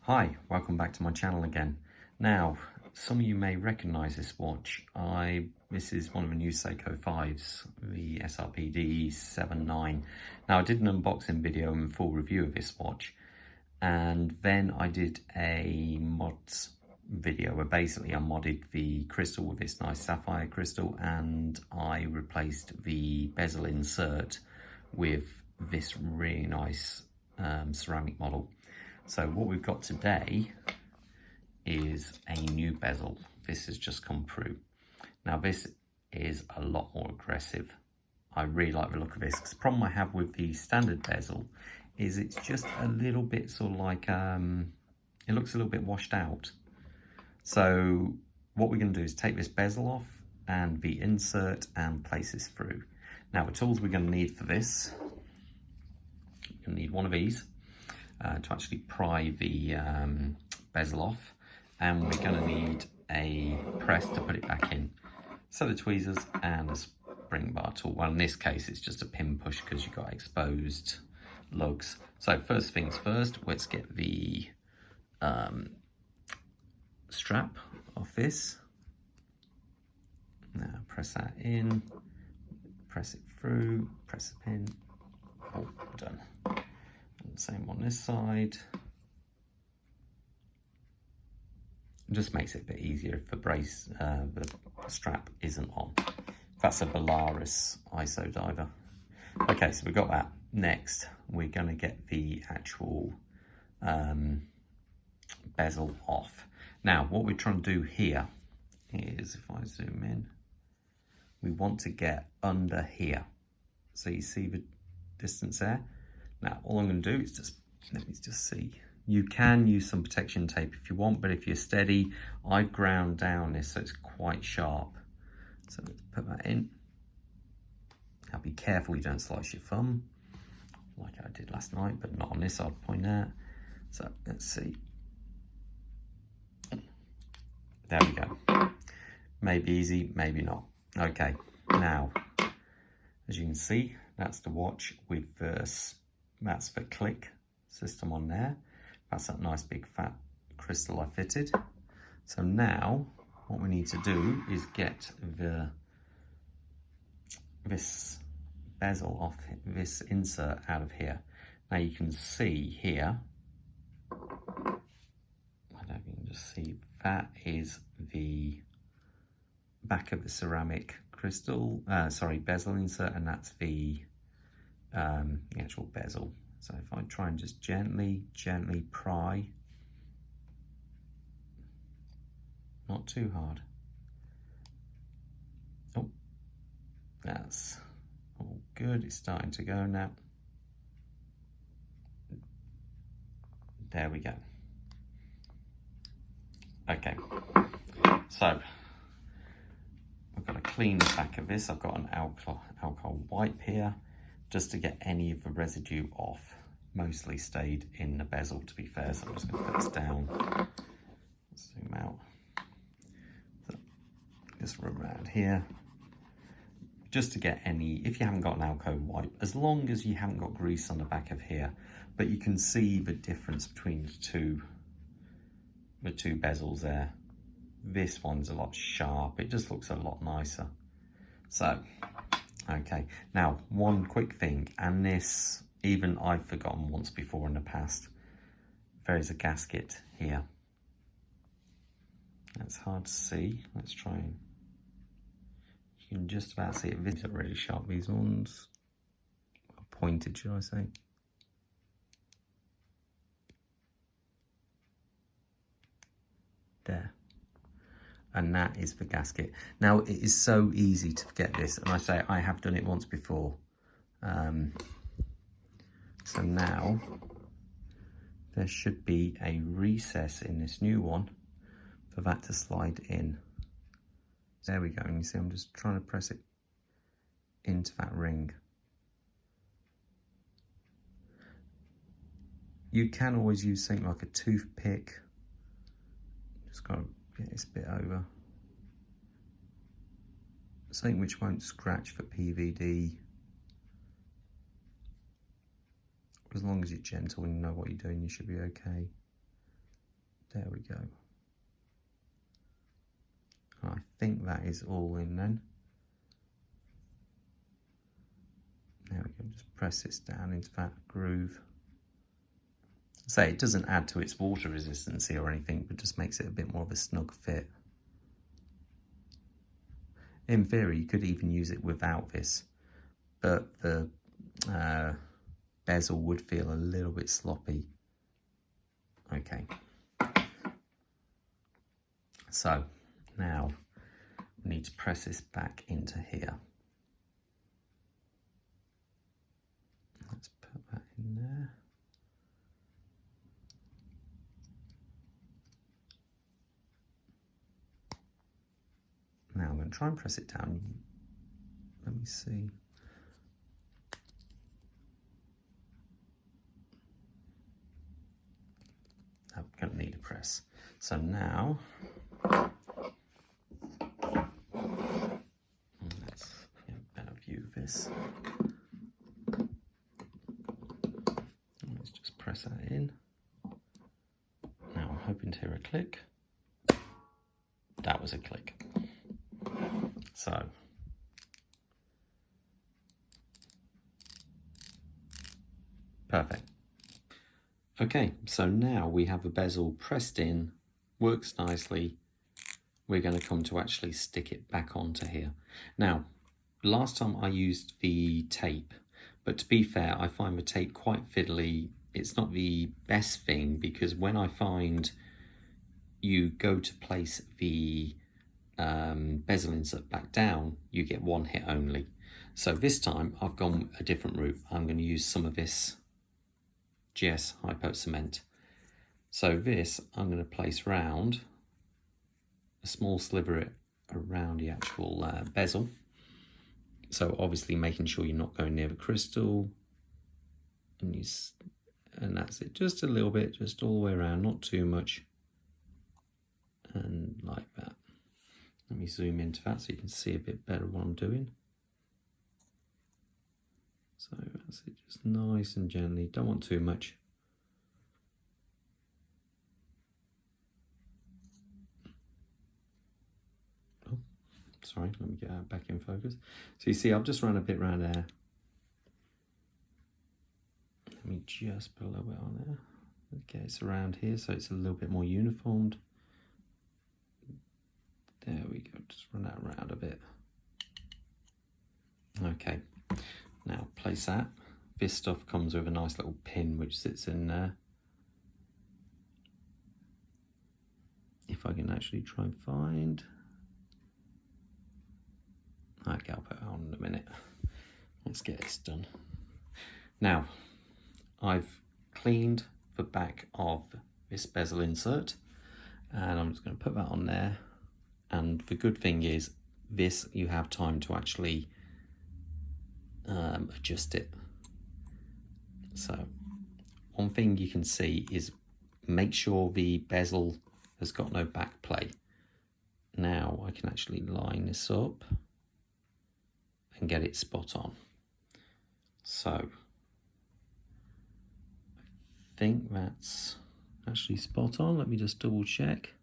Hi, welcome back to my channel again. Now, some of you may recognise this watch. This is one of the new Seiko 5s, the SRPD 79. Now, I did an unboxing video and full review of this watch, and then I did a mods video where basically I modded the crystal with this nice sapphire crystal, and I replaced the bezel insert with this really nice ceramic model. So what we've got today is a new bezel. This has just come through. Now this is a lot more aggressive. I really like the look of this, because the problem I have with the standard bezel is it's just a little bit sort of like, it looks a little bit washed out. So what we're going to do is take this bezel off and the insert and place this through. Now the tools we're going to need for this, you're going to need one of these. To actually pry the bezel off, and we're going to need a press to put it back in, so the tweezers and a spring bar tool. Well, in this case it's just a pin push because you've got exposed lugs. So first things first, let's get the strap off this. Now press that in, press it through, press the pin. Oh, done. Same on this side. It just makes it a bit easier if the brace, the strap isn't on. That's a Belarus ISO diver. Okay, so we've got that. Next, we're going to get the actual bezel off. Now, what we're trying to do here is, if I zoom in, we want to get under here. So you see the distance there? Now, all I'm going to do is let me just see. You can use some protection tape if you want, but if you're steady, I've ground down this so it's quite sharp. So let's put that in. Now be careful you don't slice your thumb, like I did last night, but not on this, I'll point out. So let's see. There we go. Maybe easy, maybe not. Okay, now, as you can see, that's the watch with that's the click system on there. That's that nice big fat crystal I fitted. So now what we need to do is get this bezel off, this insert out of here. Now you can see here, I don't know if you can just see, that is the back of the ceramic crystal, bezel insert, and that's the actual bezel. So if I try and just gently pry, not too hard. Oh, that's all good. It's starting to go now. There we go. Okay, so I've got to clean the back of this. I've got an alcohol wipe here, just to get any of the residue off. Mostly stayed in the bezel, to be fair, so I'm just going to put this down. Zoom out. So just rub around here, just to get any, if you haven't got an alcohol wipe, as long as you haven't got grease on the back of here. But you can see the difference between the two bezels there. This one's a lot sharp, it just looks a lot nicer. So, okay, now one quick thing, and this even I've forgotten once before in the past. There is a gasket here. That's hard to see. Let's try and, you can just about see it. These are really sharp, these ones. Pointed, should I say. There. And that is the gasket. Now, it is so easy to forget this, and I say I have done it once before. So now there should be a recess in this new one for that to slide in. There we go, and you see I'm just trying to press it into that ring. You can always use something like a toothpick. Just got to get this bit over. Something which won't scratch for PVD. As long as you're gentle and you know what you're doing, you should be okay. There we go. I think that is all in then. There we go, just press this down into that groove. Say it doesn't add to its water resistance or anything, but just makes it a bit more of a snug fit. In theory, you could even use it without this, but the bezel would feel a little bit sloppy. Okay. So now we need to press this back into here. Let's put that in there. Now I'm going to try and press it down. Let me see. I'm going to need a press. So now, let's get a better view of this. Let's just press that in. Now I'm hoping to hear a click. That was a click. So, perfect. Okay, so now we have a bezel pressed in, works nicely. We're going to come to actually stick it back onto here. Now, last time I used the tape, but to be fair, I find the tape quite fiddly. It's not the best thing because when I find you go to place the bezel insert back down, you get one hit only. So this time I've gone a different route. I'm going to use some of this GS Hypo Cement. So this I'm going to place round a small sliver around the actual bezel. So obviously making sure you're not going near the crystal, and that's it. Just a little bit, just all the way around, not too much, and like that. Let me zoom into that so you can see a bit better what I'm doing. So that's it, just nice and gently, don't want too much. Oh, sorry, let me get that back in focus. So you see I've just run a bit around there. Let me just put a little bit on there. Okay, it's around here so it's a little bit more uniformed. There we go, just run that around a bit. Okay, now place that. This stuff comes with a nice little pin which sits in there. If I can actually try and find. Okay, I'll put it on in a minute. Let's get this done. Now, I've cleaned the back of this bezel insert and I'm just going to put that on there. And the good thing is this, you have time to actually adjust it. So one thing you can see is make sure the bezel has got no back play. Now I can actually line this up and get it spot on. So I think that's actually spot on. Let me just double check.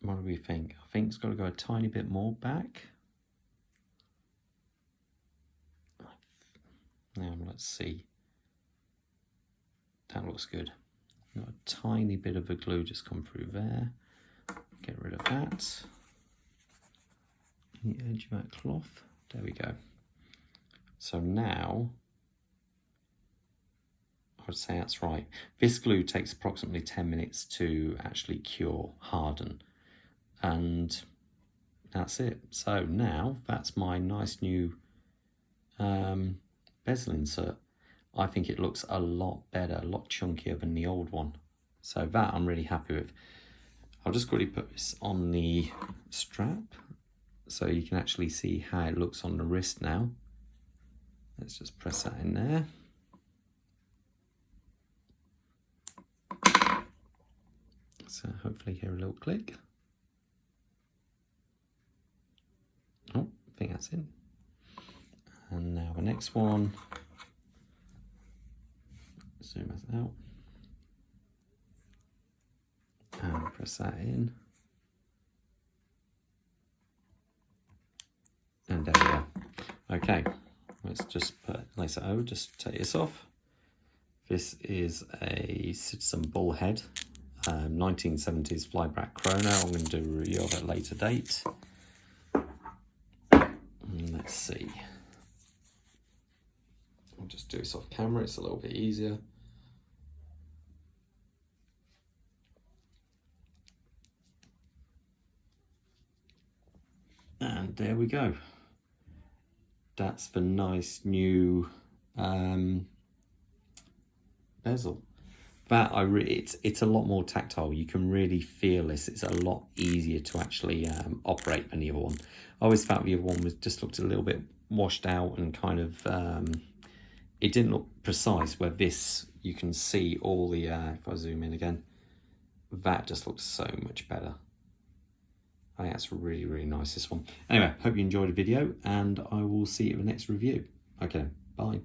What do we think? I think it's got to go a tiny bit more back. Now let's see. That looks good. Got a tiny bit of a glue just come through there. Get rid of that. The edge of that cloth. There we go. So now, I would say that's right. This glue takes approximately 10 minutes to actually cure, harden. And that's it. So now that's my nice new bezel insert. I think it looks a lot better, a lot chunkier than the old one. So that I'm really happy with. I'll just quickly put this on the strap so you can actually see how it looks on the wrist now. Let's just press that in there. So hopefully hear a little click. Oh, I think that's in. And now the next one. Zoom that out. press that in. And there we go. Okay, let's just lace it over, just take this off. This is a Citizen Bullhead, 1970s flyback chrono. I'm going to do a review of it at a later date. And let's see. I'll just do this off camera, it's a little bit easier. And there we go. That's the nice new bezel. That it's a lot more tactile. You can really feel this. It's a lot easier to actually operate than the other one. I always felt the other one just looked a little bit washed out and kind of it didn't look precise. Where this, you can see all the if I zoom in again, that just looks so much better. I think that's really, really nice, this one. Anyway, hope you enjoyed the video, and I will see you in the next review. Okay, bye.